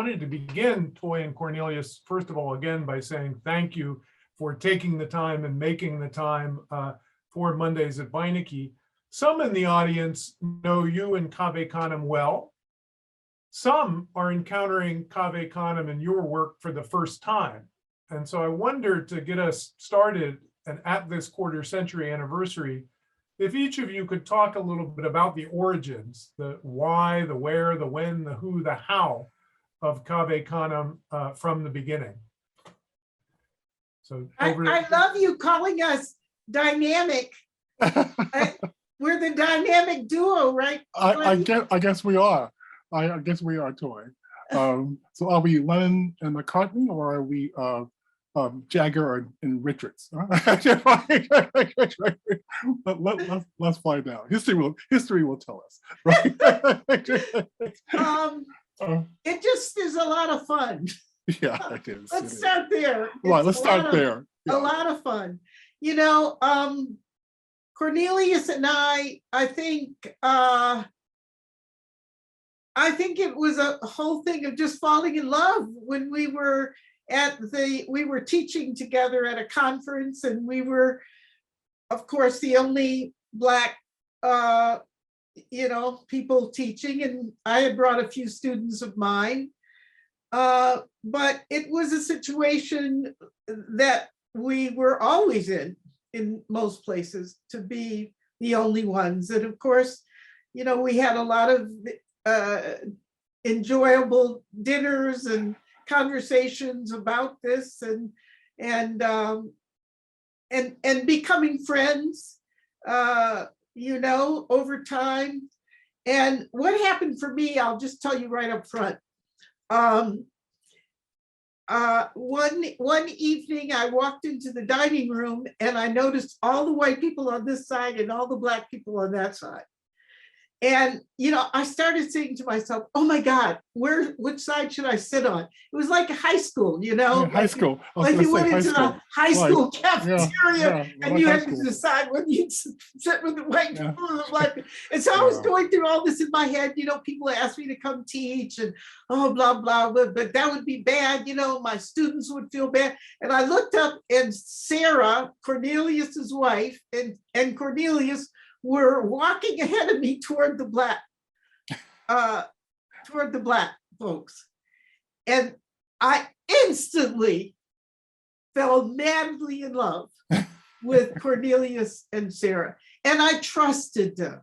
wanted to begin, Toy and Cornelius, first of all, again, by saying thank you for taking the time and making the time for Mondays at Beinecke. Some in the audience know you and Cave Canem well. Some are encountering Cave Canem and your work for the first time. And so I wonder, to get us started and at this quarter century anniversary, if each of you could talk a little bit about the origins, the why, the where, the when, the who, the how of Cave Canem from the beginning. So I love you calling us dynamic. We're the dynamic duo, right? I guess we are. I guess we are, Toy. So are we Lennon and McCartney, or are we Jagger and Richards? Let's find out. History will tell us. Right? It just is a lot of fun. Yeah, it is. Let's start there. Right, let's start there. A lot of fun. You know, Cornelius and I think it was a whole thing of just falling in love when we were teaching together at a conference, and we were, of course, the only Black people teaching, and I had brought a few students of mine, but it was a situation that we were always in most places, to be the only ones. And of course, you know, we had a lot of enjoyable dinners and conversations about this, and becoming friends, you know, over time. And what happened for me, I'll just tell you right up front. One evening I walked into the dining room and I noticed all the white people on this side and all the Black people on that side. And, you know, I started saying to myself, oh my God, which side should I sit on? It was like high school, you know? Yeah, high school. Like you went into the high school cafeteria and you had to decide whether you'd sit with the white people or the Black people. And so I was going through all this in my head, you know, people asked me to come teach and blah, blah, but that would be bad, you know, my students would feel bad. And I looked up, and Sarah, Cornelius's wife, and Cornelius were walking ahead of me toward the Black folks. And I instantly fell madly in love with Cornelius and Sarah. And I trusted them.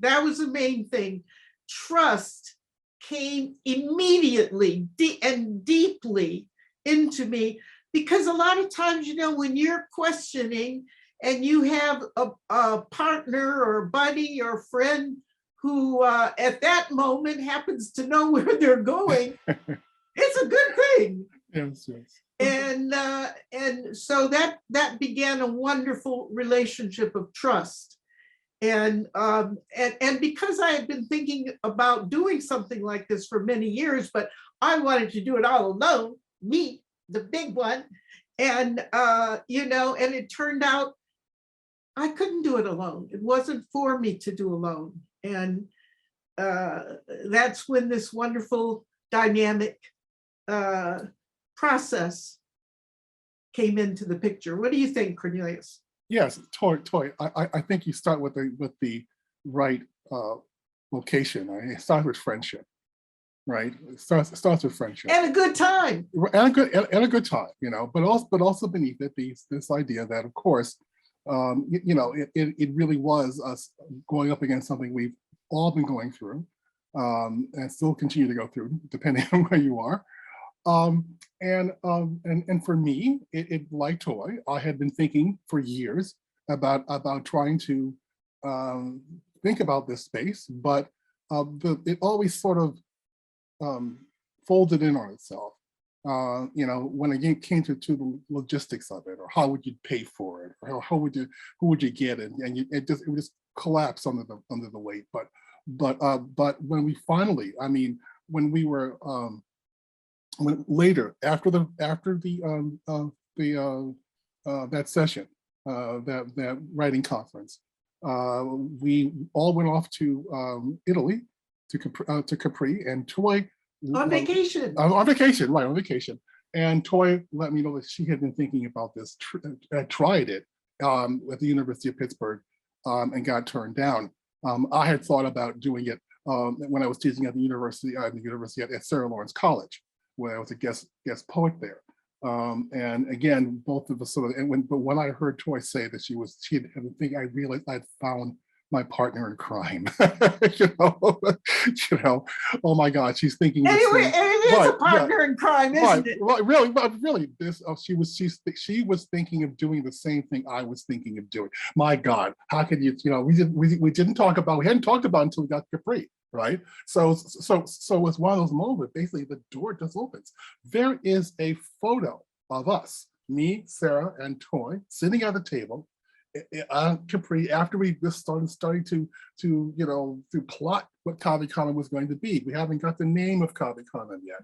That was the main thing. Trust came immediately and deeply into me, because a lot of times, you know, when you're questioning and you have a partner or a buddy or a friend who at that moment happens to know where they're going, it's a good thing. Yes, yes. And so that began a wonderful relationship of trust. And because I had been thinking about doing something like this for many years, but I wanted to do it all alone, me, the big one. And, you know, and it turned out I couldn't do it alone. It wasn't for me to do alone. And that's when this wonderful dynamic process came into the picture. What do you think, Cornelius? Yes, Toy. I think you start with the right location. It starts with friendship, right? It starts with friendship And a good time. And a good time, you know. But also beneath it, this idea that, of course, you know, it really was us going up against something we've all been going through, and still continue to go through, depending on where you are. And for me, it like Toy, I had been thinking for years about trying to think about this space, but it always sort of folded in on itself. You know, when it came to the logistics of it, or how would you pay for it, or who would you get it, and it would just collapse under the weight. But when we finally, I mean, when we were when later after that session, that writing conference, we all went off to Italy, to Capri, and Toy On vacation. On vacation, right, on vacation. And Toy let me know that she had been thinking about this, tried it at the University of Pittsburgh and got turned down. I had thought about doing it when I was teaching at the university, at Sarah Lawrence College, where I was a guest poet there. And again, both of us sort of, but when I heard Toy say that she had a thing, I realized I'd found my partner in crime. Oh my God, she's thinking. Anyway, and it is a partner in crime, isn't it? Right, really. She was thinking of doing the same thing I was thinking of doing. My God, how could you? We hadn't talked about until we got Capri, right? So it's one of those moments. Basically, the door just opens. There is a photo of us, me, Sarah, and Toy sitting at the table on Capri after we just starting to plot what Cave Canem was going to be. We haven't got the name of Cave Canem yet.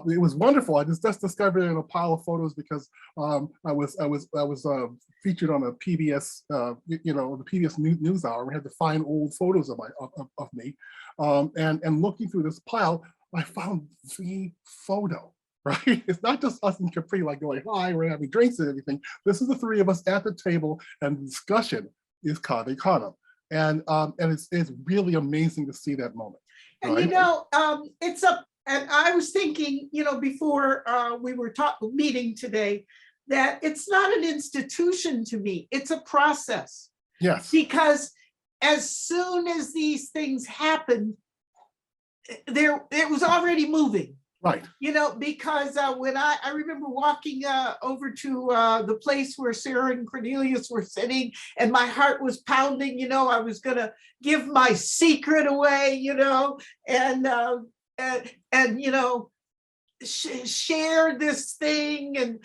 It was wonderful. I just discovered it in a pile of photos because I was featured on a PBS, the PBS News Hour. We had to find old photos of me, and looking through this pile, I found the photo. Right? It's not just us in Capri like going, hi, we're having drinks and everything. This is the three of us at the table, and the discussion is Cave Canem. And it's really amazing to see that moment. And right? And I was thinking, before we were meeting today, that it's not an institution to me, it's a process. Yes. Because as soon as these things happened, it was already moving. Right. Because when I remember walking over to the place where Sarah and Cornelius were sitting, and my heart was pounding, I was going to give my secret away, and share this thing, and,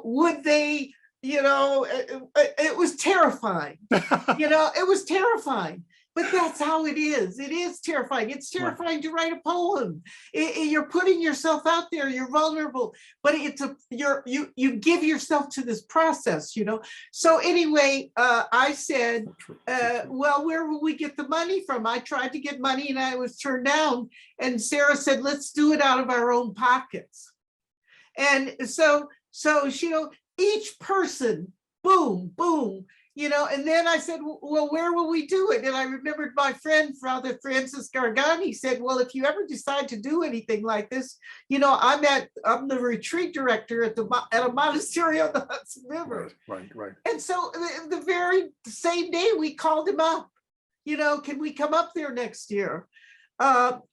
would they, it was terrifying, it was terrifying. But that's how it is. It is terrifying. It's terrifying to write a poem. You're putting yourself out there. You're vulnerable, but you give yourself to this process, So anyway, I said, well, where will we get the money from? I tried to get money and I was turned down. And Sarah said, let's do it out of our own pockets. And so each person, boom, boom. And then I said, well, where will we do it? And I remembered my friend, Father Francis Gargani, said, well, if you ever decide to do anything like this, I'm the retreat director at a monastery on the Hudson River. Right. And so the very same day we called him up, can we come up there next year?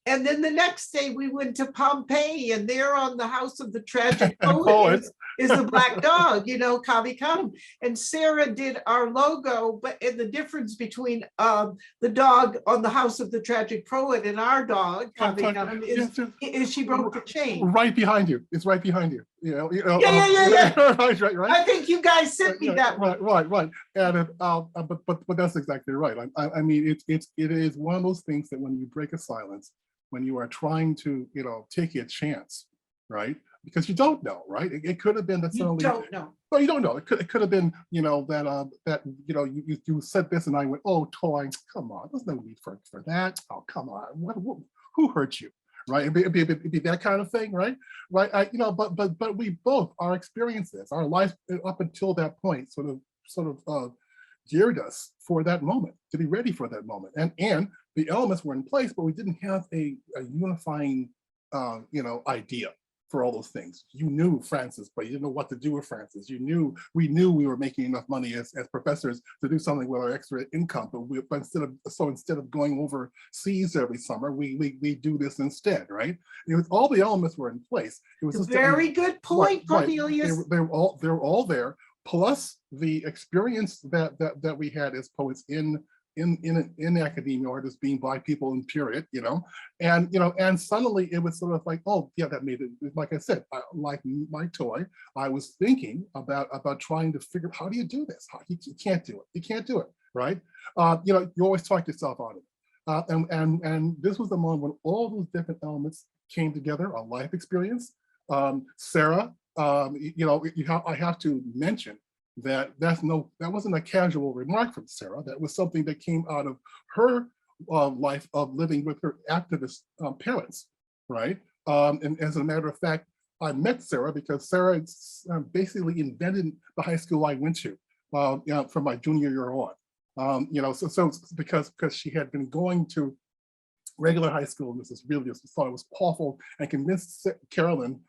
And then the next day we went to Pompeii, and there on the House of the Tragic Poet is the black dog, Cave Canem. And Sarah did our logo, and the difference between the dog on the House of the Tragic Poet and our dog, Cave Canem, is she broke the chain. Right behind you. It's right behind you. Yeah. Right. I think you guys sent me that one. Right. And but that's exactly right. I mean, it is one of those things that when you break a silence, when you are trying to take a chance, right? Because you don't know, right? It could have been that suddenly. You don't know. No, you don't know. It could have been that you said this and I went, oh, Toy, come on, there's no need for that. Oh, come on, who hurt you? Right, it'd be that kind of thing, right? But we both, our experiences, our life up until that point, sort of geared us for that moment, to be ready for that moment, and the elements were in place, but we didn't have a unifying, idea for all those things. You knew Francis, but you didn't know what to do with Francis. We knew we were making enough money as professors to do something with our extra income, but instead of going overseas every summer, we do this instead, right? It was all the elements were in place. It was a very good point, Cornelius. They were all there, plus the experience that we had as poets in academia, or just being Black people in period, and suddenly it was sort of like, oh yeah, that made it, like I said, like my Toy, I was thinking about trying to figure out, how do you do this? You can't do it, right? You always talk yourself out of it, and this was the moment when all those different elements came together, a life experience. Sarah, I have to mention that wasn't a casual remark from Sarah. That was something that came out of her life of living with her activist parents, right? And as a matter of fact, I met Sarah because Sarah basically invented the high school I went to from my junior year on. So because she had been going to regular high school, and this is really just thought it was awful, and convinced Carolyn,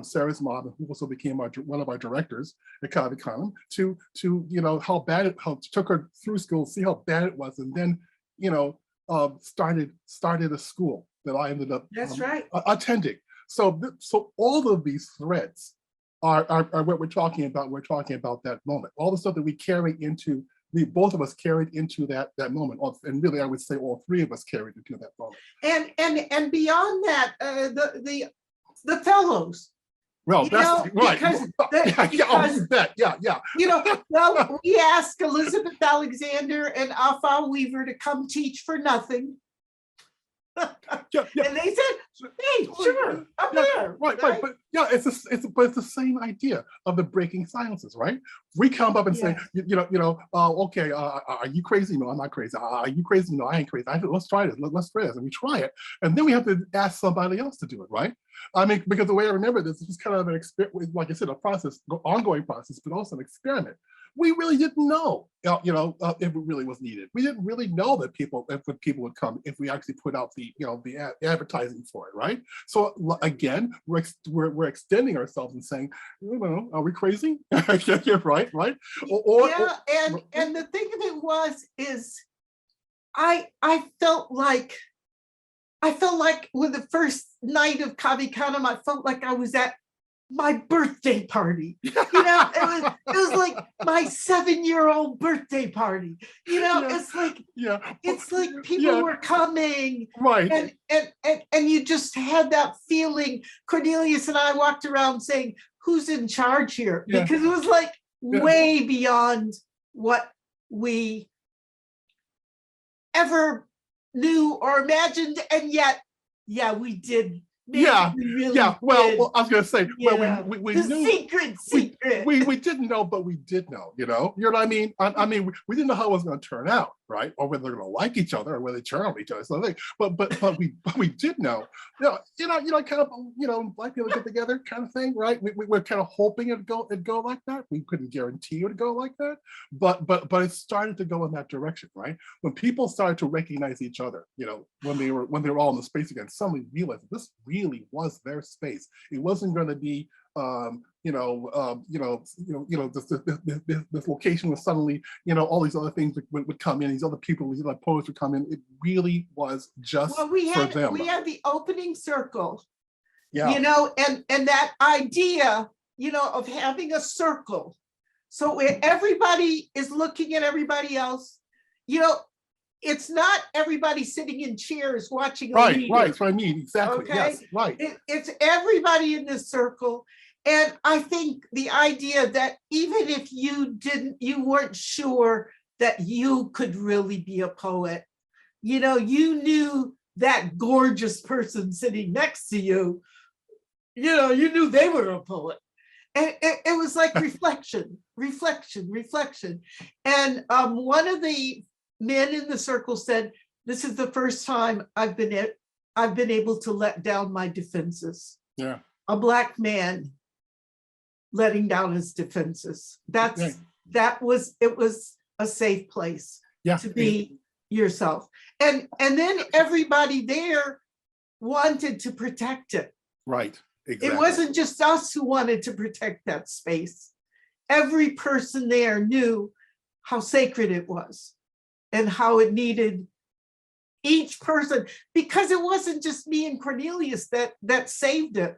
Sarah's mom, who also became one of our directors at Cave Canem, to how bad it, how took her through school, see how bad it was, and then started a school that I ended up That's right. attending. So all of these threads are what we're talking about. We're talking about that moment, all the stuff that we carry into. Both of us carried into that moment, and really, I would say all three of us carried into that moment. And beyond that, the fellows. Well, that's right. Well, we asked Elizabeth Alexander and Alpha Weaver to come teach for nothing. And they said, hey, sure, I'm there. Right. But yeah, it's the same idea of the breaking silences, right? We come up and say, okay, are you crazy? No, I'm not crazy. Are you crazy? No, I ain't crazy. Let's try this. Let's try this. And we try it. And then we have to ask somebody else to do it, right? I mean, because the way I remember this, it's kind of an experiment, like I said, a process, ongoing process, but also an experiment. We really didn't know, if it really was needed. We didn't really know that people would come if we actually put out the advertising for it, right? So again, we're extending ourselves and saying, are we crazy? Right. And the thing of it is, I felt like with the first night of Cave Canem, I felt like I was at my birthday party. It was like my 7-year-old birthday party. It's like people were coming, right? And you just had that feeling. Cornelius and I walked around saying, "Who's in charge here?" Because it was like way beyond what we ever knew or imagined, and yet, we did. Really well, I was gonna say, we the knew secret. We didn't know, but we did know. You know what I mean? I mean, we didn't know how it was going to turn out, right? Or whether they're going to like each other, or whether they turn on each other. So but we did know. Kind of like people get together, kind of thing, right? We're kind of hoping it'd go like that. We couldn't guarantee it would go like that, but it started to go in that direction, right? When people started to recognize each other, when they were all in the space again, suddenly realized this really was their space. It wasn't going to be this location was suddenly, all these other things would come in, these other people, these other poets would come in. It really was just for them. We had the opening circle, and that idea, of having a circle. So where everybody is looking at everybody else, it's not everybody sitting in chairs watching. Right. That's what I mean. Exactly. Okay? Yes. Right. It's everybody in this circle. And I think the idea that even if you weren't sure that you could really be a poet, you knew that gorgeous person sitting next to you, you knew they were a poet. And it was like reflection. And one of the men in the circle said, "This is the first time I've been able to let down my defenses." Yeah. A Black man letting down his defenses. It was a safe place to be yourself. And then everybody there wanted to protect it. Right. Exactly. It wasn't just us who wanted to protect that space. Every person there knew how sacred it was and how it needed each person, because it wasn't just me and Cornelius that saved it.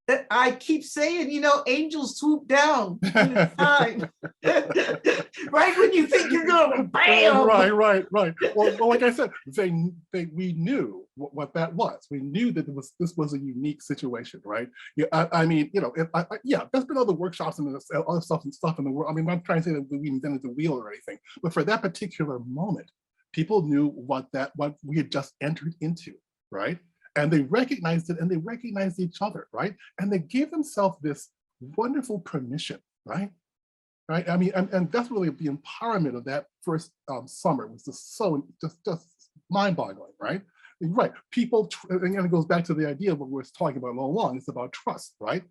That I keep saying, angels swoop down in time. Right when you think you're going, bam! Right. Well, like I said, we knew what that was. We knew that this was a unique situation, right? I mean, there's been other workshops and other stuff in the world. I mean, I'm not trying to say that we invented the wheel or anything, but for that particular moment, people knew what we had just entered into, right? And they recognized it, and they recognized each other, right? And they gave themselves this wonderful permission, right? I mean, and that's really the empowerment of that first summer was just so just mind-boggling, right? Right. People, again, it goes back to the idea of what we were talking about all along. It's about trust, right?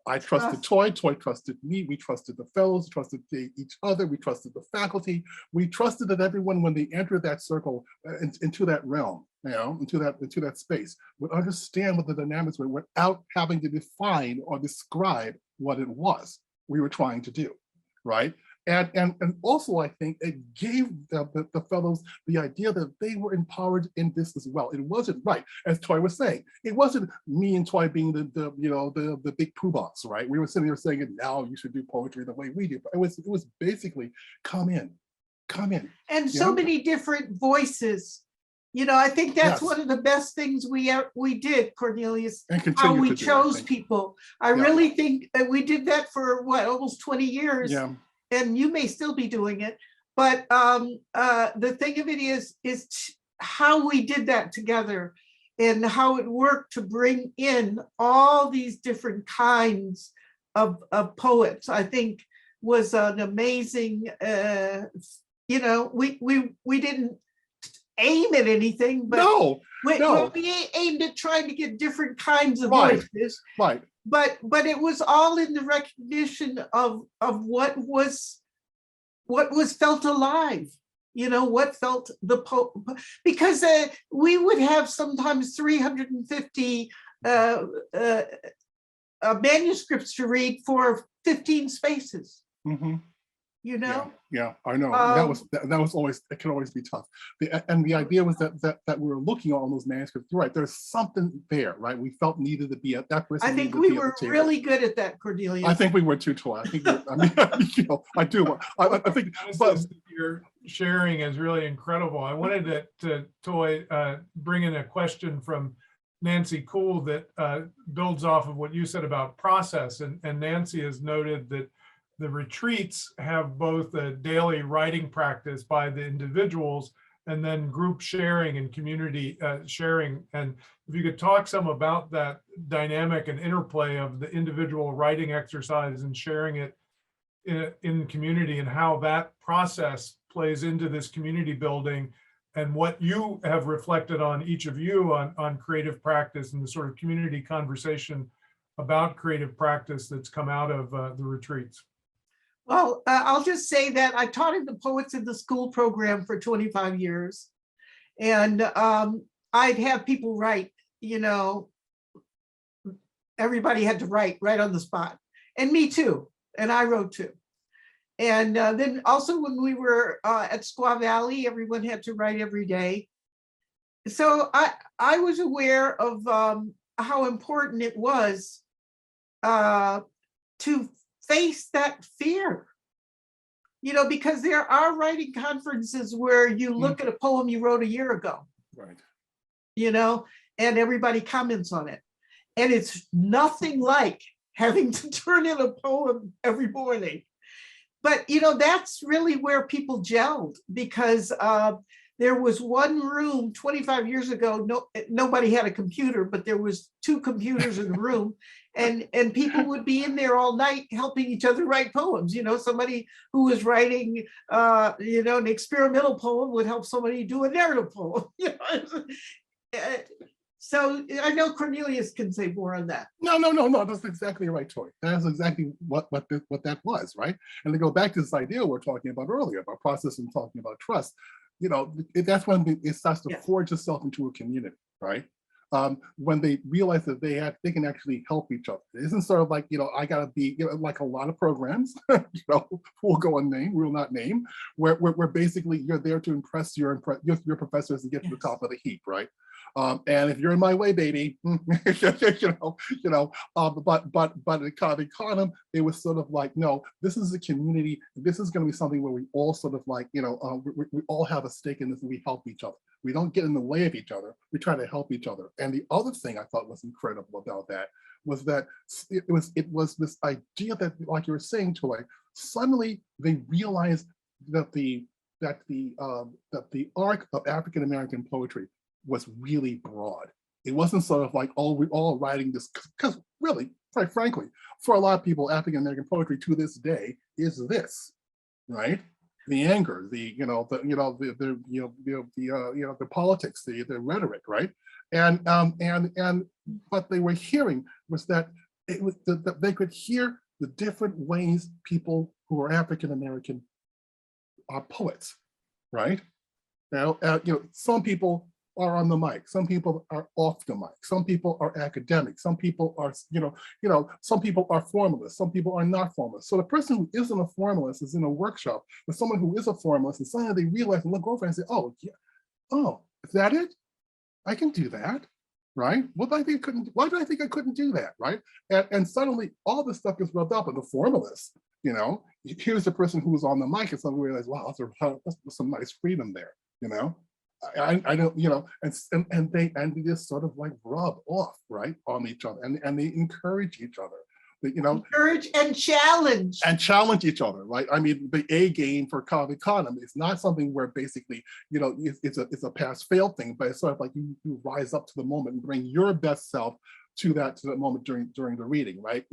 I trusted Toy trusted me, we trusted the fellows, trusted each other, we trusted the faculty, we trusted that everyone, when they entered that circle, into that realm, into that space, would understand what the dynamics were without having to define or describe what it was we were trying to do, right? And also, I think it gave the fellows the idea that they were empowered in this as well. It wasn't, right, as Toy was saying, it wasn't me and Toy being the big poobahs, right? We were sitting there saying, now you should do poetry the way we do. But it was basically come in. And so many different voices. I think that's one of the best things we did, Cornelius, and how we to do, chose people. I really think that we did that for almost 20 years. Yeah. And you may still be doing it, but the thing of it is how we did that together and how it worked to bring in all these different kinds of poets, I think was an amazing, we didn't aim at anything, but we aimed at trying to get different kinds of voices. Right. But it was all in the recognition of what was felt alive, what felt because we would have sometimes 350 manuscripts to read for 15 spaces. Mm-hmm. Yeah, I know. That was always, it can always be tough. And the idea was that we were looking at all those manuscripts. You're right, there's something there, right? We felt needed to be at that person. I think we were really good at that, Cornelius. I think we were too, Toy. I think I do. I think, but your sharing is really incredible. I wanted to Toy bring in a question from Nancy Cool that builds off of what you said about process. And Nancy has noted that the retreats have both a daily writing practice by the individuals and then group sharing and community sharing. And if you could talk some about that dynamic and interplay of the individual writing exercise and sharing it in community, and how that process plays into this community building, and what you have reflected on, each of you, on creative practice and the sort of community conversation about creative practice that's come out of the retreats. Well, I'll just say that I taught in the Poets in the School program for 25 years. And I'd have people write, everybody had to write right on the spot. And me too. And I wrote too. And then also when we were at Squaw Valley, everyone had to write every day. So I was aware of how important it was to face that fear, because there are writing conferences where you look at a poem you wrote a year ago, right, and everybody comments on it. And it's nothing like having to turn in a poem every morning. But, that's really where people gelled, because there was one room 25 years ago, nobody had a computer, but there was 2 computers in the room. And people would be in there all night helping each other write poems. Somebody who was writing, an experimental poem would help somebody do a narrative poem. So I know Cornelius can say more on that. No, that's exactly right, Toy. That's exactly what that was, right? And to go back to this idea we're talking about earlier, about process and talking about trust, that's when it starts to forge itself into a community, right? When they realize that they can actually help each other. It isn't sort of like, I gotta be, like a lot of programs, we'll go unnamed, we'll not name, where basically you're there to impress your professors and get to the top of the heap, right? And if you're in my way, baby, but at Cave Canem, it was sort of like, no, this is a community. This is going to be something where we all sort of like, we all have a stake in this, and we help each other. We don't get in the way of each other. We try to help each other. And the other thing I thought was incredible about that was that it was this idea that, like you were saying, Toy, suddenly they realized that the arc of African American poetry was really broad. It wasn't sort of like, oh, we're all writing this, because really, quite frankly, for a lot of people, African American poetry to this day is this, right? the anger, the politics, the rhetoric, right? And what they were hearing was that it was that they could hear the different ways people who are African American are poets, right? Now, some people are on the mic, some people are off the mic, some people are academic, some people are, some people are formalists, some people are not formalists. So the person who isn't a formalist is in a workshop with someone who is a formalist, and suddenly they realize and look over and say, oh, yeah, oh, is that it? I can do that, right? Why do I think I couldn't do that, right? And suddenly all this stuff gets rubbed up, and the formalists, here's the person who's on the mic, and suddenly realize, wow, that's some nice freedom there, I don't, and they just sort of like rub off, right, on each other, and they encourage each other. Encourage and challenge. And challenge each other, right? I mean, the A game for Cave Canem is not something where basically, it's a pass-fail thing, but it's sort of like you rise up to the moment and bring your best self to that moment during the reading, right?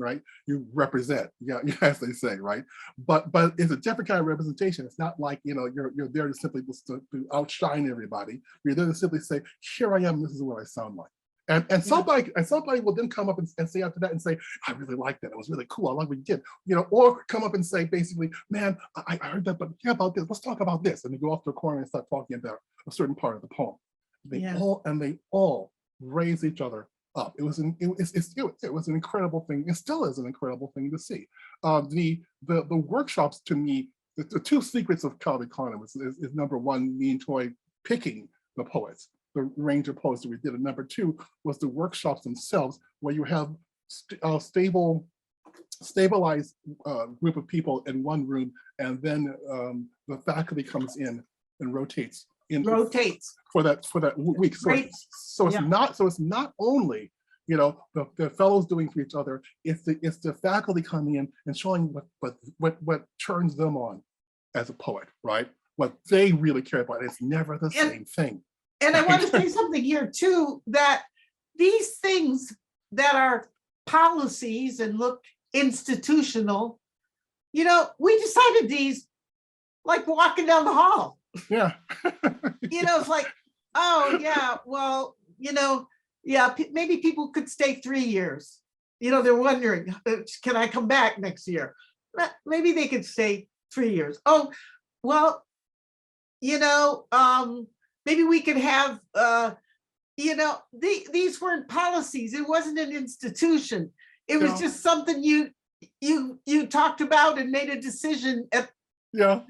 You represent, yeah, as they say, right? But it's a different kind of representation. It's not like you're there to simply just to outshine everybody. You're there to simply say, here I am. This is what I sound like. And somebody will then come up and say after that and say, I really like that. It was really cool. I like what you did. Or come up and say basically, man, I heard that, but yeah, about this. Let's talk about this. And they go off to a corner and start talking about a certain part of the poem. They all raise each other up. It was an incredible thing. It still is an incredible thing to see. The workshops, to me, the two secrets of Cave Canem is number one, me and Toy picking the poets, the range of poets that we did, and number two was the workshops themselves, where you have stabilized group of people in one room, and then the faculty comes in and rotates for that week. So it's not only the fellows doing for each other, it's the faculty coming in and showing what turns them on as a poet, right? What they really care about. It's never the same thing. And I want to say something here too, that these things that are policies and look institutional, we decided these like walking down the hall. Yeah. It's like, oh yeah, well, maybe people could stay 3 years. They're wondering, can I come back next year? Maybe they could stay 3 years. Oh, well, maybe we could have, these weren't policies. It wasn't an institution. It was just something you talked about and made a decision at, at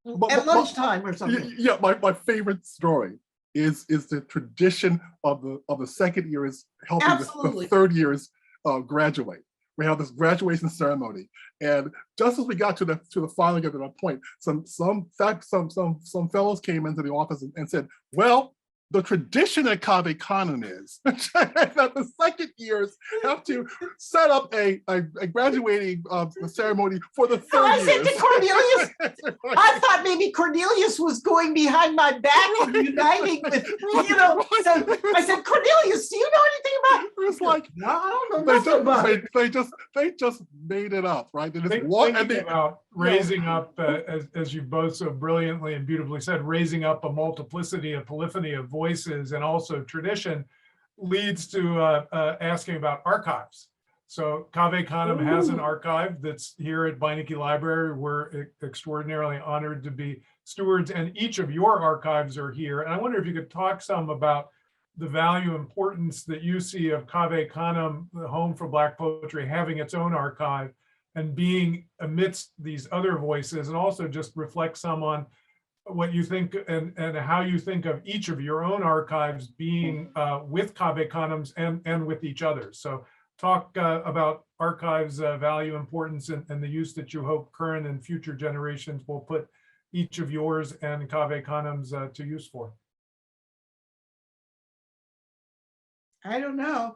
lunchtime or something. Yeah, my favorite story is the tradition of the second years helping the third years graduate. We have this graduation ceremony, and just as we got to the final of that point, some fellows came into the office and said, "Well, the tradition at Cave Canem is that the second years have to set up a graduating ceremony for the third years." I said to Cornelius, I thought maybe Cornelius was going behind my back and uniting with, So I said, Cornelius, do you know anything about it? It's like, no, I don't know nothing about it. They just made it up, right? Thinking about raising up, as you both so brilliantly and beautifully said, raising up a multiplicity, a polyphony of voices and also tradition leads to asking about archives. So Cave Canem has an archive that's here at Beinecke Library. We're extraordinarily honored to be stewards, and each of your archives are here. And I wonder if you could talk some about the value, importance that you see of Cave Canem, the home for Black poetry, having its own archive and being amidst these other voices, and also just reflect some on what you think and how you think of each of your own archives being with Cave Canem's and with each other. So talk about archives, value, importance, and the use that you hope current and future generations will put each of yours and Cave Canem's to use for. I don't know.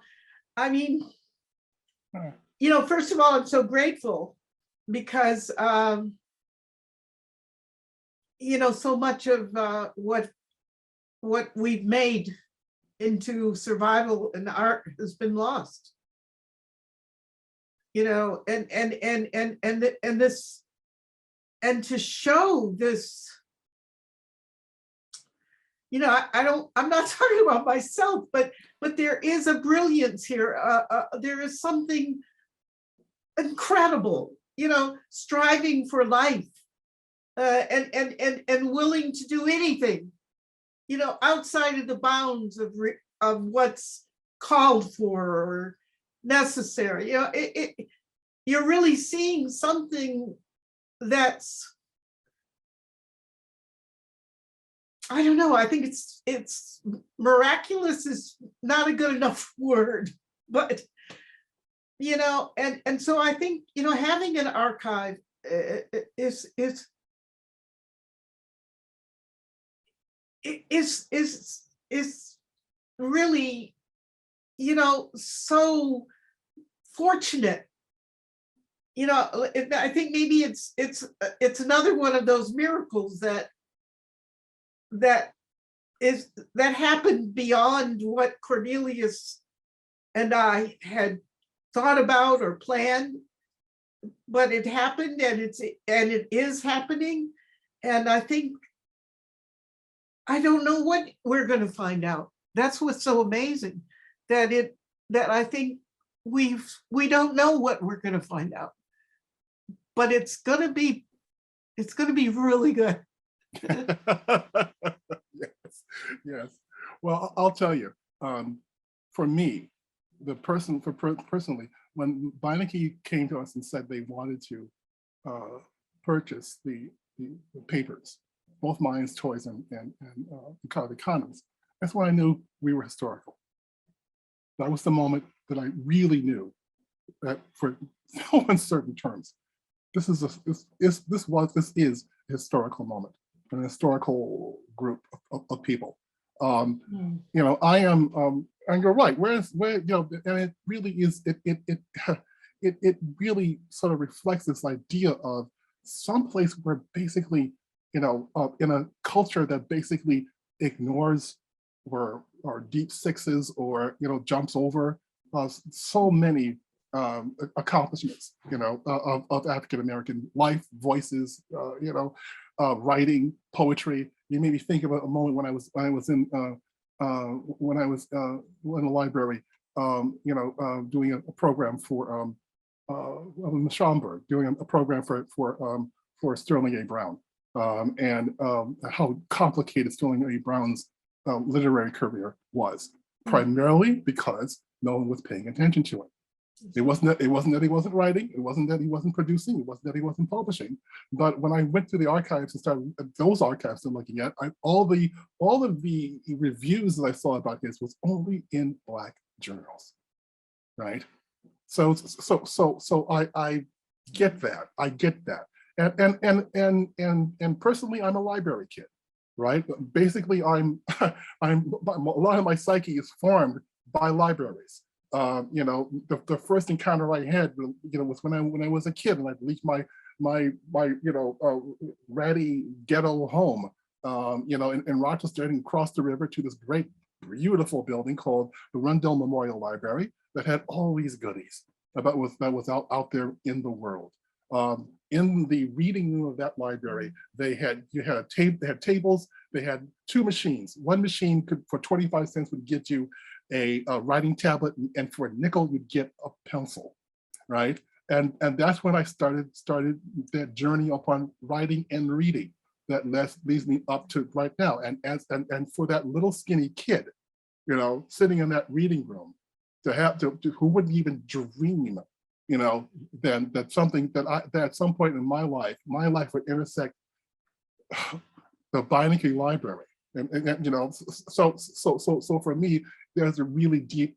I mean, first of all, I'm so grateful because, so much of what we've made into survival and art has been lost. And and to show this, you know, I'm not talking about myself, but there is a brilliance here. There is something incredible, you know, striving for life, and willing to do anything, you know, outside of the bounds of what's called for or necessary. You know, you're really seeing something that's, I don't know, I think it's miraculous is not a good enough word, but, you know, and so I think, you know, having an archive is really, you know, so fortunate. You know, I think maybe it's another one of those miracles that happened beyond what Cornelius and I had thought about or planned, but it happened, and it is happening. And I think, I don't know what we're going to find out. That's what's so amazing, that I think we don't know what we're going to find out, but it's going to be really good. Yes. Well, I'll tell you, for me, personally, when Beinecke came to us and said they wanted to purchase the papers, both Mine's Toys and Cave Canem, that's when I knew we were historical. That was the moment that I really knew that, for no uncertain terms, this is a historical moment, an historical group of people. You know, I am, and you're right. Where you know, and it really is. It really sort of reflects this idea of some place where basically, you know, in a culture that basically ignores or deep sixes, or, you know, jumps over so many accomplishments, you know, of African American life, voices, you know, writing, poetry. You made me think about a moment when I was in the library, you know, doing a program for in Schaumburg, doing a program for Sterling A. Brown, and how complicated Sterling A. Brown's literary career was, primarily because no one was paying attention to it. It wasn't that he wasn't writing, it wasn't that he wasn't producing, it wasn't that he wasn't publishing. But when I went to the archives and started those archives I'm looking at, all of the reviews that I saw about his was only in Black journals, right? So I get that. I get that. And personally, I'm a library kid, right? Basically, I'm a lot of my psyche is formed by libraries. You know, the first encounter I had, you know, was when I was a kid, and I reached my you know, ratty ghetto home, you know, in Rochester, and crossed the river to this great, beautiful building called the Rundell Memorial Library that had all these goodies that was out there in the world. In the reading room of that library, they had tables. They had two machines. One machine could, for 25 cents, would get you a writing tablet, and for a nickel you'd get a pencil, right? And that's when I started that journey upon writing and reading that leads me up to right now. And for that little skinny kid, you know, sitting in that reading room, who wouldn't even dream, you know, then that something that at some point in my life would intersect the Beinecke Library. And you know, so for me, there's a really deep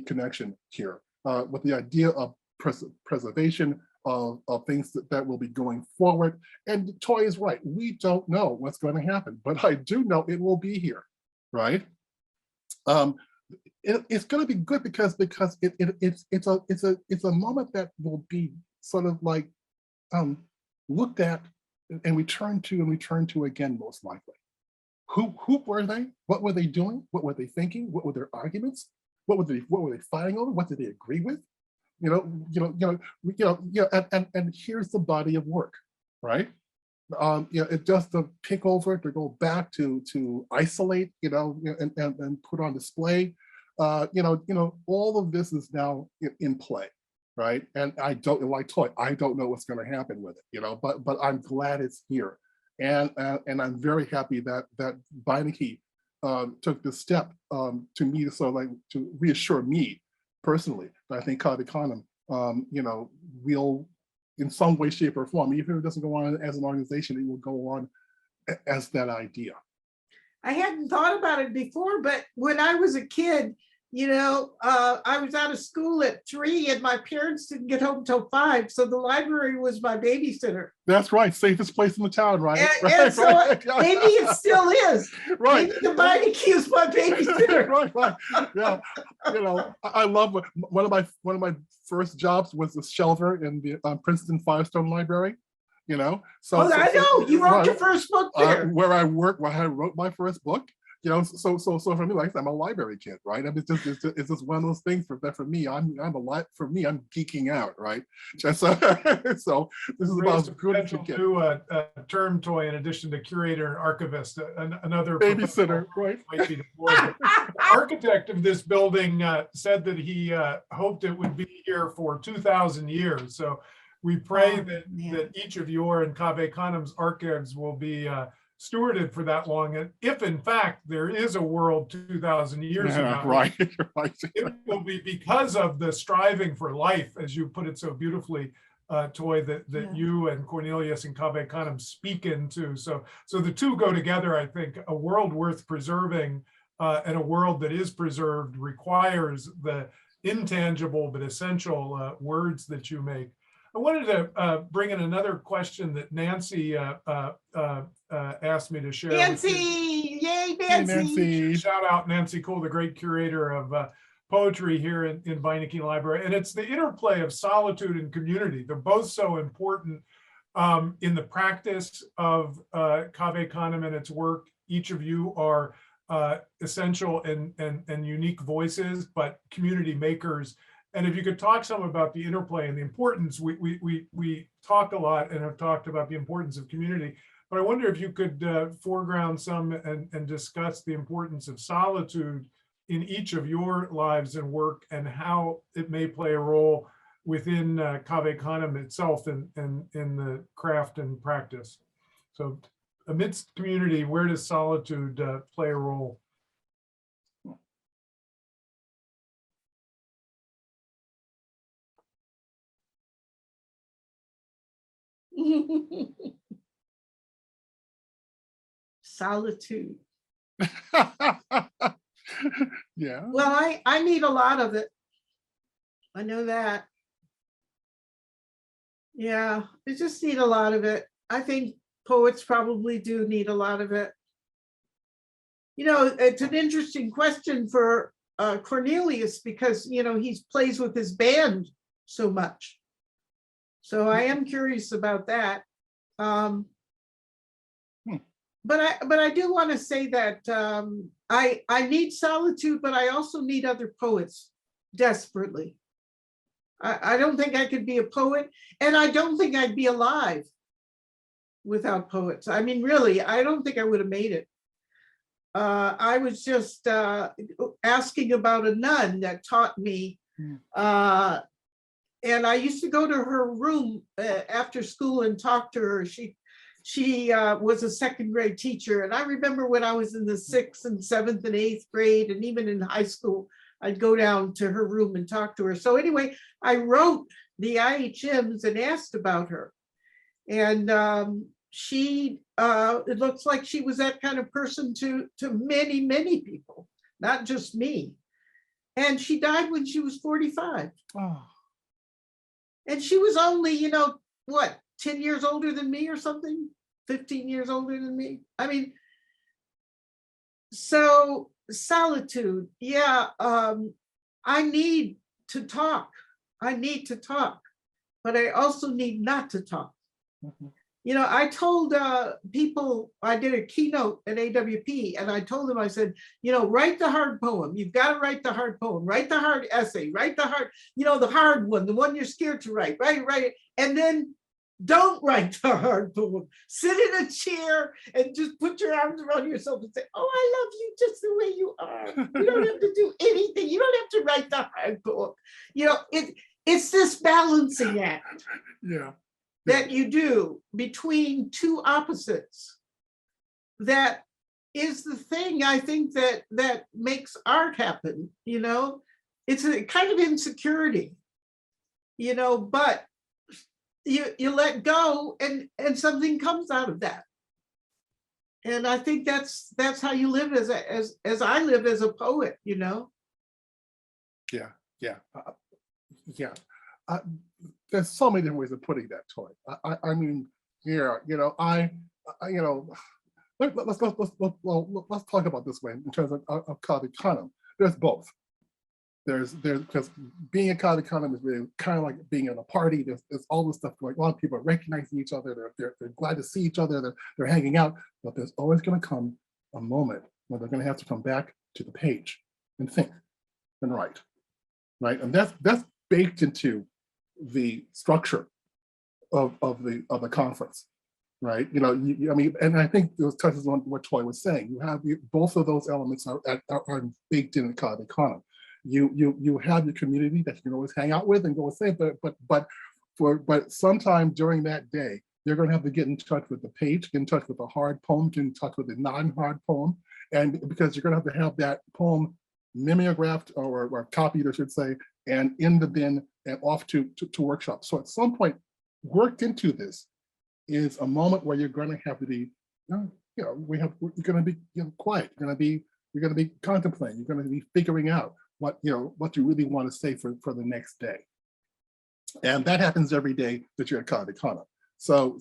connection here with the idea of preservation of things that will be going forward. And Toy is right. We don't know what's going to happen, but I do know it will be here, right? It's going to be good because it's a moment that will be sort of like looked at and returned to again, most likely. Who were they? What were they doing? What were they thinking? What were their arguments? What were they fighting over? What did they agree with? And here's the body of work, right? it just to pick over, to go back to isolate, and put on display. All of this is now in play, right? And I don't, like Toy, I don't know what's going to happen with it, but I'm glad it's here, and I'm very happy that Beinecke took this step to me, so like to reassure me personally that I think Cave Canem, will, in some way, shape, or form, even if it doesn't go on as an organization, it will go on as that idea. I hadn't thought about it before, but when I was a kid, I was out of school at 3 and my parents didn't get home till 5. So the library was my babysitter. That's right. Safest place in the town, right? And so maybe it still is. Right. Maybe the Beinecke is my babysitter. Right. Yeah. I love one of my first jobs was the shelver in the Princeton Firestone Library. So I know you wrote your first book there. Where I wrote my first book. So for me, like I'm a library kid, right? I mean, it's just one of those things for me. I'm geeking out, right? So this is about potential new term, Toy, in addition to curator and archivist, another babysitter, right? Might be deployed. The architect of this building said that he hoped it would be here for 2,000 years. So we pray that each of your and Cave Canem's archives will be stewarded for that long, and if in fact there is a world 2,000 years ago, right. It will be because of the striving for life, as you put it so beautifully, Toy, that you and Cornelius and Cave Canem speak into. So the two go together. I think a world worth preserving and a world that is preserved requires the intangible but essential words that you make. I wanted to bring in another question that Nancy asked me to share. Nancy, yay, Nancy. Hey, Nancy. Shout out Nancy Cole, the great curator of poetry here in Beinecke Library. And it's the interplay of solitude and community. They're both so important in the practice of Cave Canem and its work. Each of you are essential and unique voices, but community makers. And if you could talk some about the interplay and the importance, we talk a lot and have talked about the importance of community, but I wonder if you could foreground some and discuss the importance of solitude in each of your lives and work and how it may play a role within Cave Canem itself and in the craft and practice. So amidst community, where does solitude play a role? Solitude. Yeah. Well, I need a lot of it. I know that. Yeah, I just need a lot of it. I think poets probably do need a lot of it. It's an interesting question for Cornelius because, he plays with his band so much. So I am curious about that. But I do want to say that I need solitude, but I also need other poets desperately. I don't think I could be a poet, and I don't think I'd be alive without poets. I mean, really, I don't think I would have made it. I was just asking about a nun that taught me, and I used to go to her room after school and talk to her. She was a second grade teacher. And I remember when I was in the 6th and 7th and 8th grade, and even in high school, I'd go down to her room and talk to her. So anyway, I wrote the IHMs and asked about her. And it looks like she was that kind of person to many, many people, not just me. And she died when she was 45. Oh. And she was only, 10 years older than me or something, 15 years older than me. I mean, so solitude, yeah, I need to talk. But I also need not to talk. Mm-hmm. I told people, I did a keynote at AWP, and I told them, I said, write the hard poem. You've got to write the hard poem, write the hard essay, write the hard, the hard one, the one you're scared to write, write it. And then Don't write the hard poem. Sit in a chair and just put your arms around yourself and say, oh, I love you just the way you are. You don't have to do anything. You don't have to write the hard poem. You know, it's this balancing act Yeah. that you do between two opposites that is the thing I think that makes art happen. You know, it's a kind of insecurity, you know, but you let go and something comes out of that. And I think that's how you live as I live as a poet, you know. Yeah. There's so many different ways of putting that, Toy. I mean, yeah, you know, you know, let's talk about this way in terms of Cave Canem. There's both. There's because being a Cave Canem is really kind of like being at a party. There's all this stuff going on. People are recognizing each other. They're glad to see each other. They're hanging out. But there's always going to come a moment where they're going to have to come back to the page and think and write, right? And that's baked into the structure of the conference, right? You know, I mean, and I think this touches on what Toy was saying. You have both of those elements are baked in the Cave Canem. You have your community that you can always hang out with and go and say, but sometime during that day, you're going to have to get in touch with the page, get in touch with the hard poem, get in touch with the non-hard poem, and because you're going to have that poem mimeographed or copied, I should say, and in the bin and off to workshop. So at some point, worked into this is a moment where you're going to have to be, you're going to be quiet. You're going to be contemplating. You're going to be figuring out what you really want to say for the next day. And that happens every day that you're at Cave Canem. So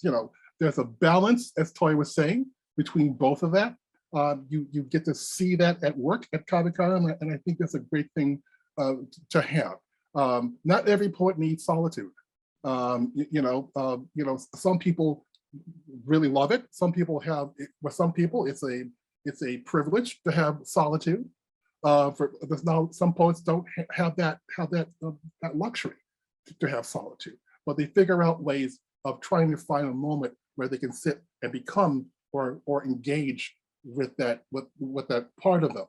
you know, there's a balance, as Toy was saying, between both of that. You get to see that at work at Cave Canem, and I think that's a great thing to have. Not every poet needs solitude. Some people really love it. Some people have, for some people, it's a privilege to have solitude. Some poets don't have that luxury to have solitude, but they figure out ways of trying to find a moment where they can sit and become or engage with that part of them,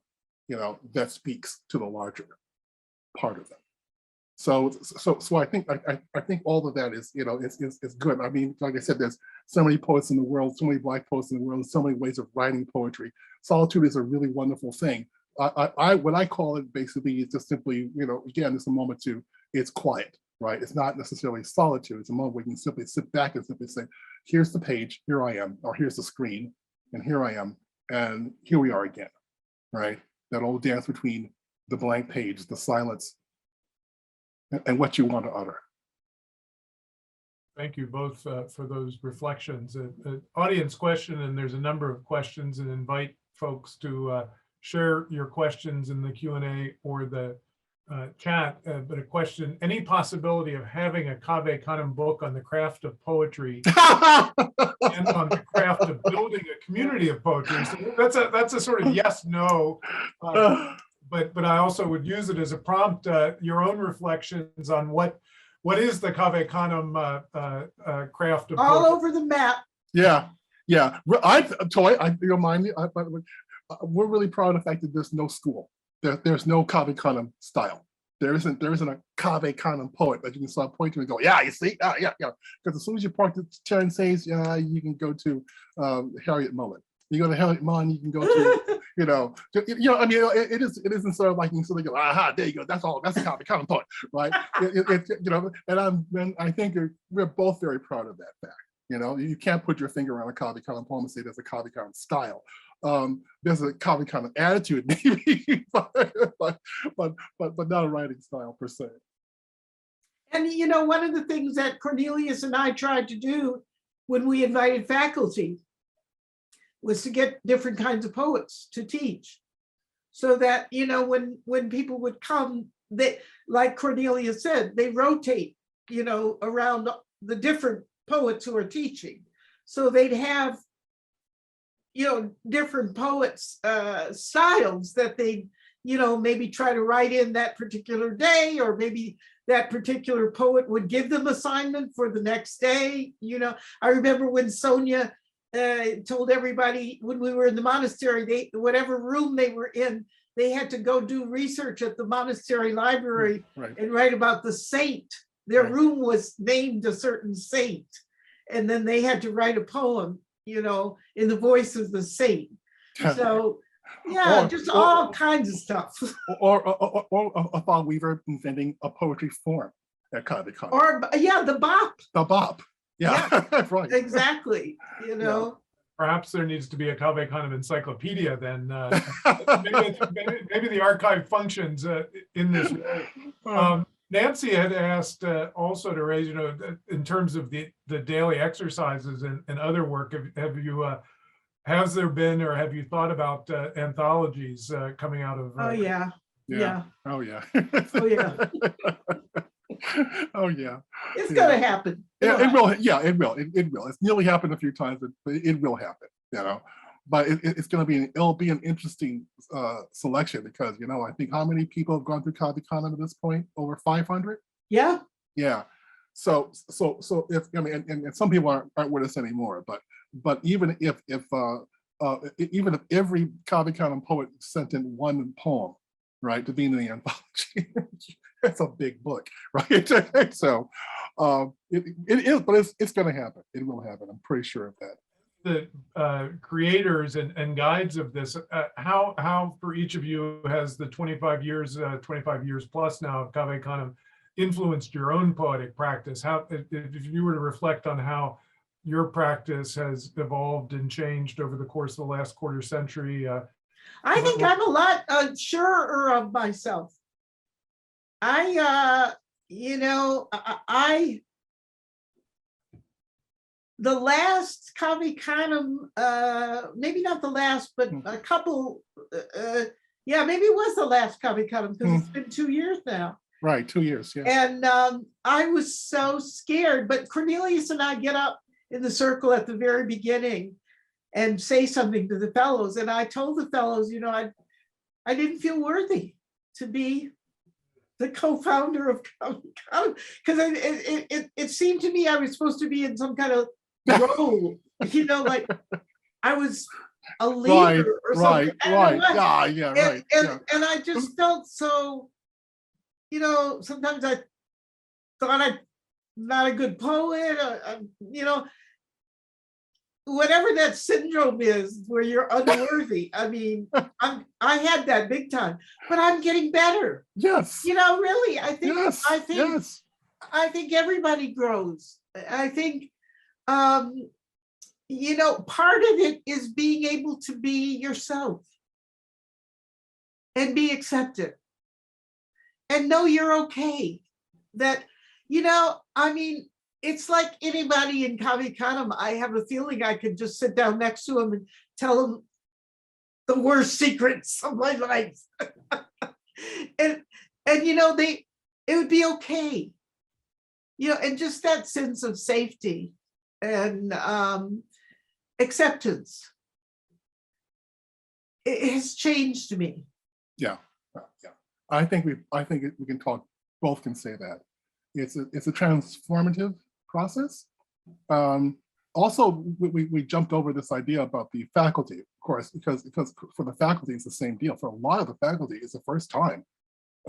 you know, that speaks to the larger part of them. So I think all of that is, you know, is good. I mean, like I said, there's so many poets in the world, so many Black poets in the world, so many ways of writing poetry. Solitude is a really wonderful thing. What I call it basically is just simply, you know, again, it's a moment it's quiet, right? It's not necessarily solitude. It's a moment where you can simply sit back and simply say, here's the page, here I am, or here's the screen, and here I am, and here we are again, right? That old dance between the blank page, the silence, and what you want to utter. Thank you both for those reflections. Audience question, and there's a number of questions, and invite folks to share your questions in the Q&A or the chat. But a question: any possibility of having a Cave Canem book on the craft of poetry and on the craft of building a community of poetry? So that's a sort of yes, no. But I also would use it as a prompt, your own reflections on what is the Cave Canem craft of all poetry. over the map. Yeah. You remind me, we're really proud of the fact that there's no school. There's no Cave Canem style. There isn't a Cave Canem poet that you can start pointing and go, yeah, you see, yeah. Because as soon as you park the chair and says, yeah, you can go to Harriet Mullen. You go to Harriet Mullen, you can go to, I mean, it isn't sort of like you sort of go, aha, there you go, that's a Cave Canem poet, right? And I think we're both very proud of that fact. You know, you can't put your finger on a Cave Canem poem and say there's a Cave Canem style. There's a Cave Canem attitude, maybe, but not a writing style per se. And you know, one of the things that Cornelius and I tried to do when we invited faculty was to get different kinds of poets to teach, so that, you know, when people would come, they, like Cornelius said, they rotate, you know, around the different poets who are teaching, so they'd have, you know, different poets styles that they maybe try to write in that particular day, or maybe that particular poet would give them assignment for the next day. I remember when Sonia told everybody when we were in the monastery, whatever room they were in, they had to go do research at the monastery library and write about the saint. Their room was named a certain saint. And then they had to write a poem, in the voice of the saint. So yeah, just all kinds of stuff. Or about Weaver inventing a poetry form at Cave Canem. Or the bop. The bop. Yeah, right. Exactly. Perhaps there needs to be a Cave Canem encyclopedia then. Maybe the archive functions in this way. Nancy had asked also to raise, in terms of the daily exercises and other work, has there been, or have you thought about anthologies coming out of? Oh yeah. Oh yeah. Oh yeah. Oh yeah. It's gonna happen. It will. Yeah, it will. It will. It's nearly happened a few times, but it will happen. But it'll be an interesting selection, because I think how many people have gone through Cave Canem at this point? Over 500. Yeah. Yeah. So if and some people aren't with us anymore, but even if every Cave Canem poet sent in one poem, right, to be in the anthology, that's a big book, right? So it is, but it's going to happen. It will happen. I'm pretty sure of that. The creators and guides of this, how for each of you has the 25 years plus now of Cave Canem influenced your own poetic practice? How, if you were to reflect on how your practice has evolved and changed over the course of the last quarter century? I think I'm a lot surer of myself. The last Cave Canem, maybe not the last, but a couple, maybe it was the last Cave Canem, because it's been 2 years now. Right, 2 years, yeah. And I was so scared, but Cornelius and I get up in the circle at the very beginning and say something to the fellows. And I told the fellows, I didn't feel worthy to be the co-founder of Cave Canem, because it seemed to me I was supposed to be in some kind of role, like I was a leader or something. Right. Right. And I just felt so, sometimes I thought I'm not a good poet, whatever that syndrome is where you're unworthy. I mean, I had that big time, but I'm getting better. Yes. Really, I think, yes. Yes. I think everybody grows. I think, part of it is being able to be yourself and be accepted and know you're okay. That, it's like anybody in Cave Canem, I have a feeling I could just sit down next to them and tell them the worst secrets of my life. and it would be okay. And just that sense of safety and acceptance, it has changed me. Yeah. I think we can talk. Both can say that it's a transformative process. Also, we jumped over this idea about the faculty, of course, because for the faculty it's the same deal. For a lot of the faculty, it's the first time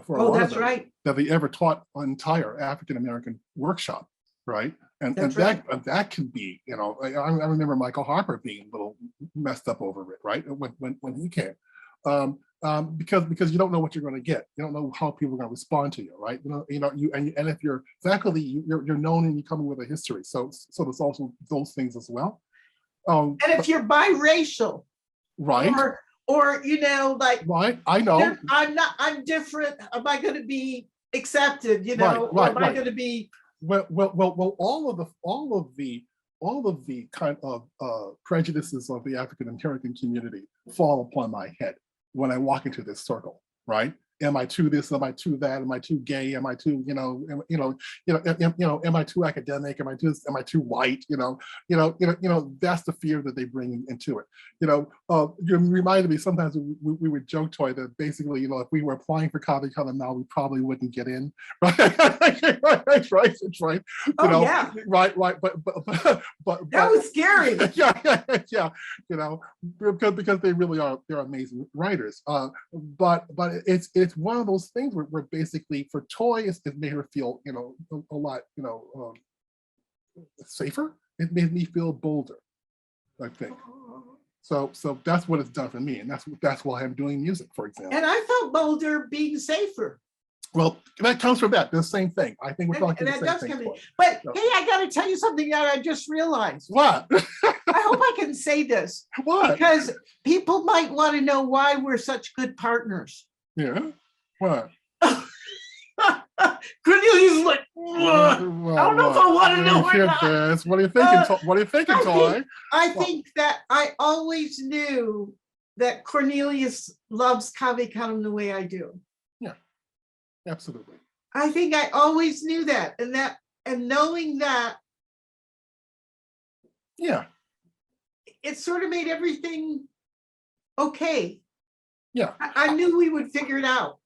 for a lot of them that they ever taught an entire African American workshop, right? And that can be, I remember Michael Harper being a little messed up over it, right? When he came, because you don't know what you're going to get. You don't know how people are going to respond to you, right? And if you're faculty, you're known and you come with a history. So there's also those things as well. And if you're biracial, right? Or right? I know. I'm different. Am I going to be accepted? Right, or am I going to be? Well, all of the kind of prejudices of the African American community fall upon my head when I walk into this circle, right? am I too this, am I too that, am I too gay, am I too, am I too academic, am I too white, that's the fear that they bring into it. You reminded me, sometimes we would joke, Toy, that basically, if we were applying for Cave Canem now, we probably wouldn't get in, right? Right. Oh, yeah. Right, but That was scary. yeah, because they really are, they're amazing writers. But it's one of those things where basically for Toy, it made her feel, a lot, safer. It made me feel bolder, I think. So that's what it's done for me, and that's why I'm doing music, for example. And I felt bolder being safer. Well, that comes from that. The same thing. I think we're talking the same thing. But hey, I got to tell you something that I just realized. What? I hope I can say this. What? Because people might want to know why we're such good partners. Yeah. What? Cornelius is like, I don't know if I want to know or not. This. What are you thinking? What are you thinking, Toy? I think that I always knew that Cornelius loves Cave Canem the way I do. Yeah, absolutely. I think I always knew that, and knowing that, yeah, it sort of made everything okay. Yeah, I knew we would figure it out.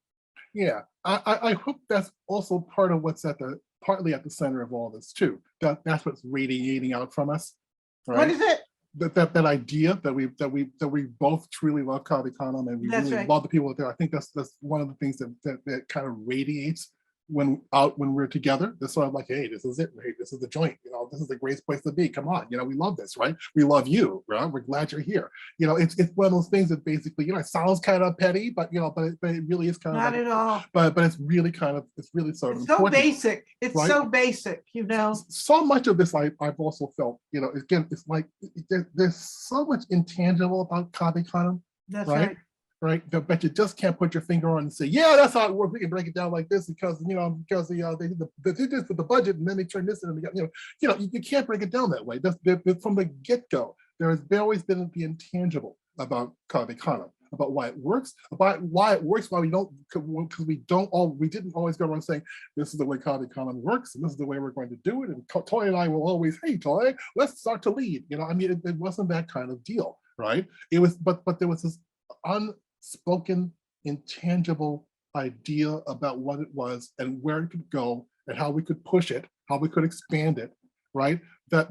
Yeah, I hope that's also part of what's partly at the center of all this too. That's what's radiating out from us, right? What is it? That idea that we both truly love Cave Canem and we really love the people there. I think that's one of the things that kind of radiates when we're together. It's sort of like, hey, this is it. Hey, this is the joint. This is the greatest place to be. Come on, we love this, right? We love you, right? We're glad you're here. It's one of those things that basically, it sounds kind of petty, but it really is kind of not at all. But it's really sort of it's important. So basic. It's right? so basic, So much of this I've also felt, again, it's like there's so much intangible about Cave Canem. That's right. Right, but you just can't put your finger on and say, yeah, that's how it works. We can break it down like this because they did this with the budget and then they turned this in. You can't break it down that way. That's from the get-go. There's always been the intangible about Cave Canem, about why it works, why we don't, because we didn't always go around saying this is the way Cave Canem works and this is the way we're going to do it. And Toy and I will always, hey Toy, let's start to lead. It wasn't that kind of deal, right? It was, but there was this unspoken, intangible idea about what it was and where it could go and how we could push it, how we could expand it, right? That,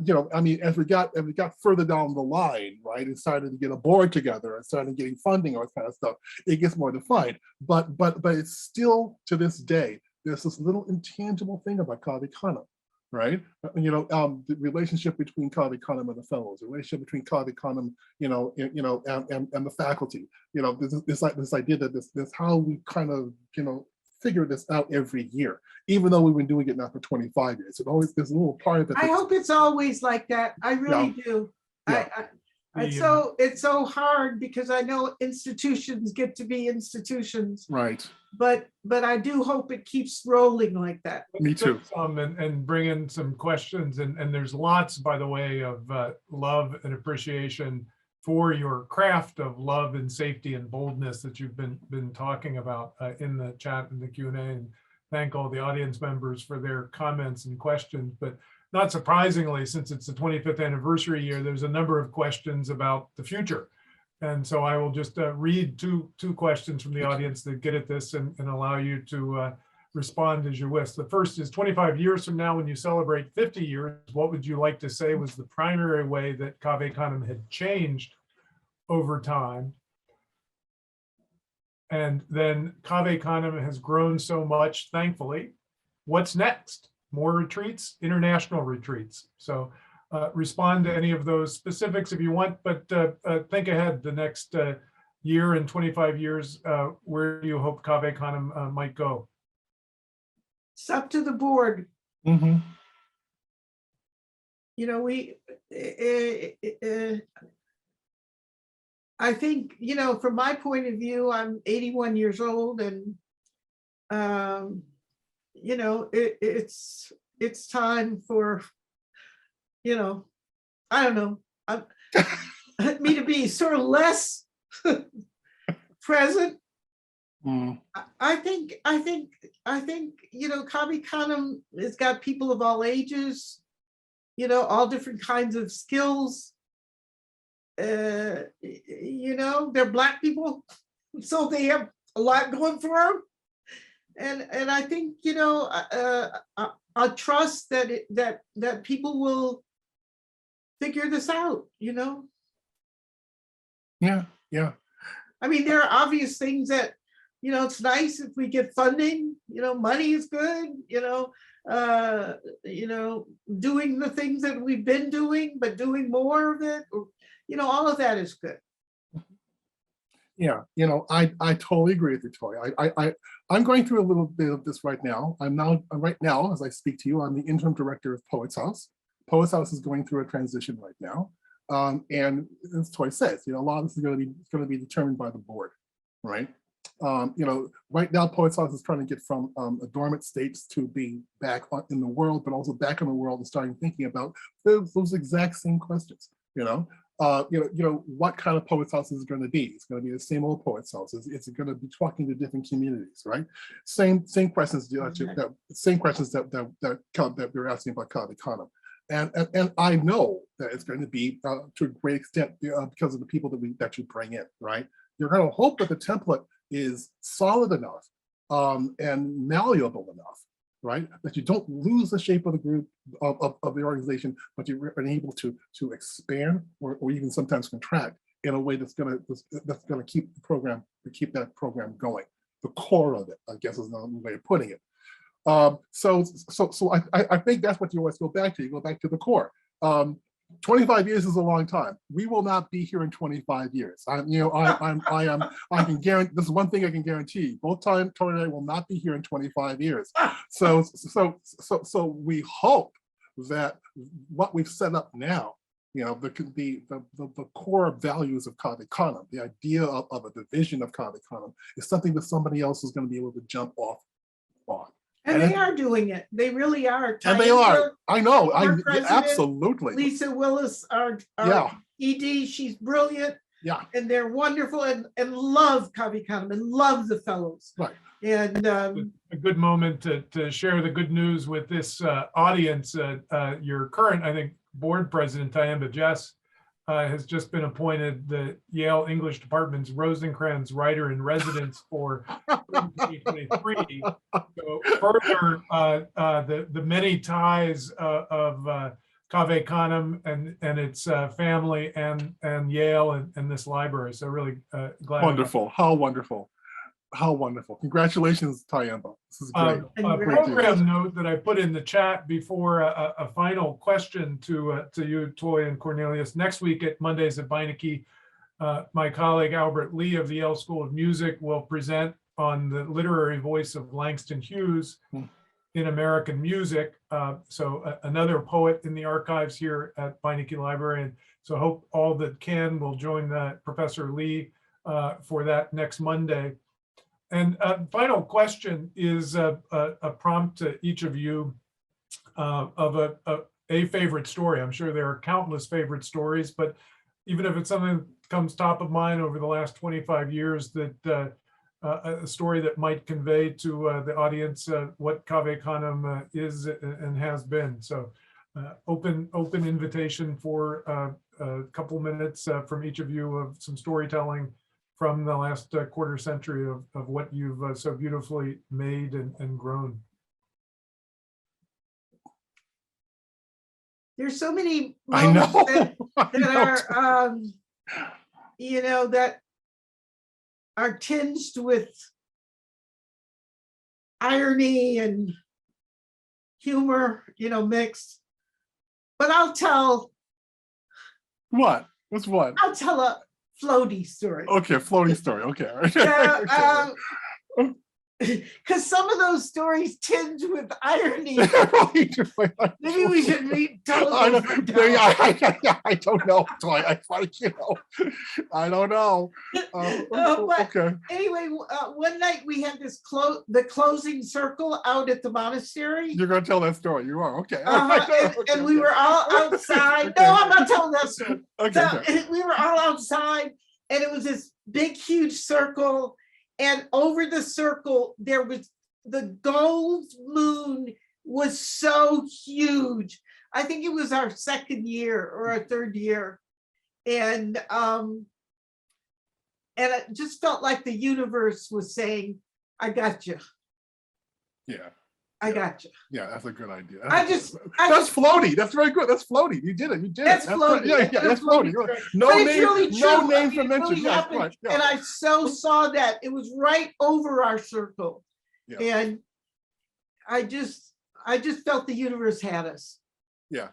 as we got further down the line, right, and started to get a board together and started getting funding, all that kind of stuff, it gets more defined. But it's still, to this day, there's this little intangible thing about Cave Canem, right? The relationship between Cave Canem and the fellows, the relationship between Cave Canem, and the faculty. This idea that this how we kind of, figure this out every year, even though we've been doing it now for 25 years. It always, there's a little part of it. I hope it's always like that. I really do. Yeah. It's so hard because I know institutions get to be institutions. Right. But I do hope it keeps rolling like that. Me too. And bring in some questions. And there's lots, by the way, of love and appreciation for your craft of love and safety and boldness that you've been talking about in the chat and the Q&A. And thank all the audience members for their comments and questions. But not surprisingly, since it's the 25th anniversary year, there's a number of questions about the future. And so I will just read two questions from the audience that get at this and allow you to respond as you wish. The first is, 25 years from now, when you celebrate 50 years, what would you like to say was the primary way that Cave Canem had changed over time? And then Cave Canem has grown so much, thankfully. What's next? More retreats, international retreats. So respond to any of those specifics if you want, but think ahead the next year and 25 years, where do you hope Cave Canem might go? It's up to the board. Mm-hmm. I think, from my point of view, I'm 81 years old and, it's time for, I don't know, me to be sort of less present Mm. I think, Cave Canem has got people of all ages, all different kinds of skills. They're Black people, so they have a lot going for them. And I think, I trust that people will figure this out, Yeah, yeah. I mean, there are obvious things that, it's nice if we get funding, money is good, doing the things that we've been doing, but doing more of it, or, all of that is good. Yeah, I totally agree with you, Toy. I'm going through a little bit of this right now. Right now, as I speak to you, I'm the interim director of Poets House. Poets House is going through a transition right now. And as Toy says, a lot of this is going to be determined by the board, right? Right now, Poets House is trying to get from a dormant states to being back in the world, but also back in the world and starting thinking about those exact same questions. What kind of Poets House is it going to be? It's going to be the same old Poets House. It's going to be talking to different communities, right? Same questions. Same questions that they're asking about Cave Canem. And I know that it's going to be to a great extent because of the people that you bring in, right? You're going to hope that the template is solid enough and malleable enough, right? That you don't lose the shape of the group of the organization, but you're able to expand or even sometimes contract in a way that's going to keep that program going. The core of it, I guess, is another way of putting it. So I think that's what you always go back to. You go back to the core. 25 years is a long time. We will not be here in 25 years. I can guarantee, this is one thing I can guarantee. Both Toy and I will not be here in 25 years. So we hope that what we've set up now, the core values of Cave Canem, the idea of a division of Cave Canem, is something that somebody else is going to be able to jump off on. And they are doing it. They really are. And they are. I know. President, Absolutely. Lisa Willis, our ED, she's brilliant. Yeah. And they're wonderful and love Cave Canem and love the fellows. Right. And a good moment to share the good news with this audience. Your current, I think, board president, Tyamba Jess, has just been appointed the Yale English Department's Rosencrantz Writer in Residence for 2023. So further, the many ties of Cave Canem and its family and Yale and this library. So really glad. Wonderful. How wonderful. How wonderful. Congratulations, Tyamba. This is great. A program note that I put in the chat before a final question to you, Toy and Cornelius. Next week at Mondays at Beinecke, my colleague Albert Lee of the Yale School of Music will present on the literary voice of Langston Hughes in American music. So another poet in the archives here at Beinecke Library. And so I hope all that can will join Professor Lee for that next Monday. And final question is a prompt to each of you of a favorite story. I'm sure there are countless favorite stories, but even if it's something that comes top of mind over the last 25 years, that a story that might convey to the audience what Cave Canem is and has been. So open invitation for a couple minutes from each of you of some storytelling from the last quarter century of what you've so beautifully made and grown. There's so many I know. that are, that are tinged with irony and humor, mixed. But I'll tell. What? What's what? I'll tell a floaty story. Okay, floaty story. Okay. Because some of those stories tinge with irony. Maybe we should tell them. I don't know. I don't know. Okay. Anyway, one night we had the closing circle out at the monastery. You're going to tell that story. You are. Okay. And we were all outside. No, I'm not telling that story. Okay. We were all outside, and it was this big, huge circle. And over the circle, there was the gold moon was so huge. I think it was our second year or our third year. And it just felt like the universe was saying, I got you. Yeah. I got you. Yeah, that's a good idea. That's floaty. That's very good. That's floaty. You did it. You did That's it. floaty. Yeah, that's floaty. No But it's name, really no true. names I to mean, it mention. really Yes, happened. right. Yeah. And I so saw that. It was right over our circle. Yeah. And I just felt the universe had us. Yeah.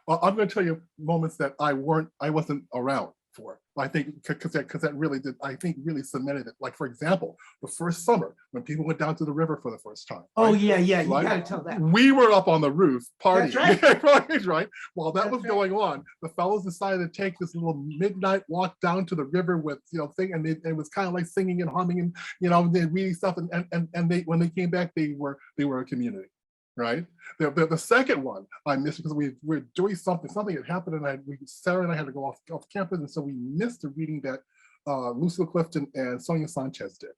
Well, I'm going to tell you moments that I wasn't around for. I think because that really did. I think really cemented it. Like for example, the first summer when people went down to the river for the first time. Oh right? yeah, you Right? got to tell that. We were up on the roof partying. That's right. right. While that was going on, the fellows decided to take this little midnight walk down to the river with thing, and it was kind of like singing and humming and and reading stuff. And they when they came back, they were a community. Right. The second one I missed because we were doing something had happened, and Sarah and I had to go off campus, and so we missed the reading that Lucille Clifton and Sonia Sanchez did.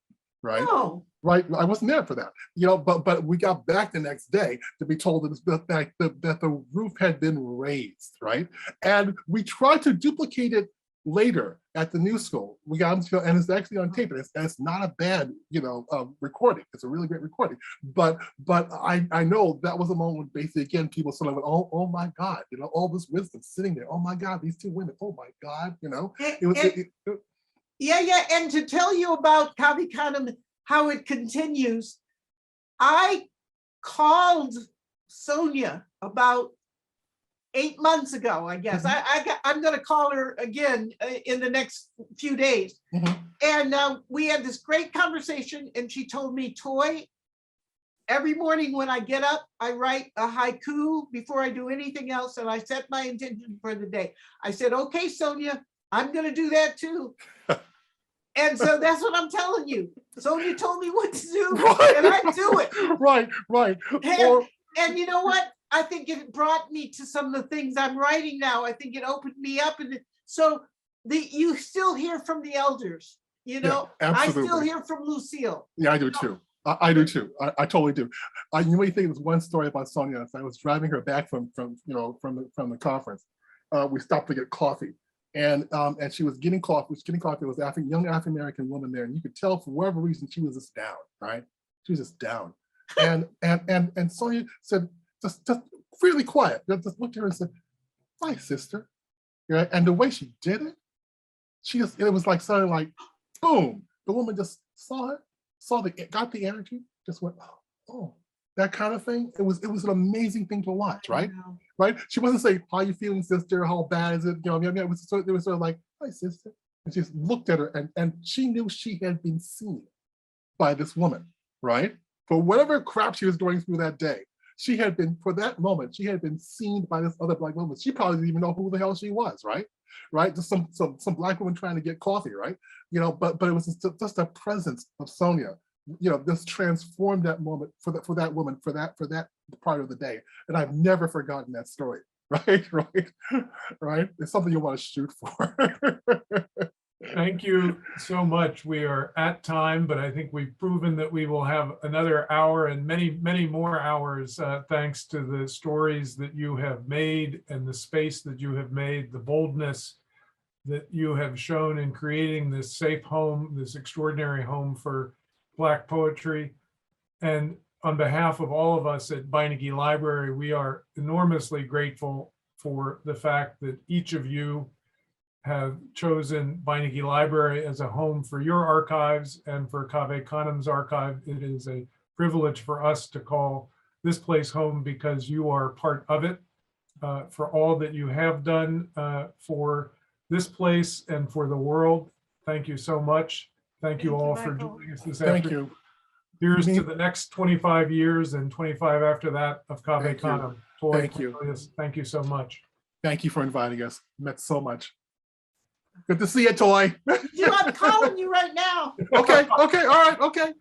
Right. Oh. Right. I wasn't there for that. But we got back the next day to be told that the roof had been raised. Right. And we tried to duplicate it later at the new school. We got them and it's actually on tape, and it's not a bad recording. It's a really great recording, but I know that was a moment when basically again people sort of went, oh my God, all this wisdom sitting there, oh my God, these two women, oh my God, Yeah, and to tell you about Cave Canem, how it continues, I called Sonia about 8 months ago, I guess. I'm going to call her again in the next few days. And we had this great conversation, and she told me, Toy, every morning when I get up, I write a haiku before I do anything else, and I set my intention for the day. I said, okay, Sonia, I'm going to do that too. And so that's what I'm telling you. Sonia told me what to do, and I do it. Right. And you know what? I think it brought me to some of the things I'm writing now. I think it opened me up. And so you still hear from the elders, Yeah, I still hear from Lucille. Yeah, I do too. I do too. I totally do. You may think there's one story about Sonia. I was driving her back from the conference. We stopped to get coffee, and she was getting coffee. There was a young African American woman there, and you could tell for whatever reason she was just down. Right? She was just down. And Sonia said, just really quiet. Just looked at her and said, "My sister." Right? And the way she did it, it was like something like, boom. The woman just saw it, got the energy, just went, oh, that kind of thing. It was an amazing thing to watch, right? Right? She wasn't saying, "How you feeling, sister? How bad is it?" It was sort of like, "Hi, sister." And she just looked at her, and she knew she had been seen by this woman, right? For whatever crap she was going through that day. For that moment, she had been seen by this other Black woman. She probably didn't even know who the hell she was, right? Right? Just some Black woman trying to get coffee, right? But it was just the presence of Sonia, this transformed that moment for that woman, for that part of the day. And I've never forgotten that story, right? Right? It's something you want to shoot for. Thank you so much. We are at time, but I think we've proven that we will have another hour and many, many more hours, thanks to the stories that you have made and the space that you have made, the boldness that you have shown in creating this safe home, this extraordinary home for Black poetry. And on behalf of all of us at Beinecke Library, we are enormously grateful for the fact that each of you have chosen Beinecke Library as a home for your archives and for Cave Canem's archive. It is a privilege for us to call this place home because you are part of it, for all that you have done for this place and for the world. Thank you so much. Thank you all for joining us this afternoon. Thank you. Here's to the next 25 years and 25 after that of Cave Canem. Thank you. Thank you so much. Thank you for inviting us. Meant so much. Good to see you, Toy. I'm calling you right now. Okay, all right, okay.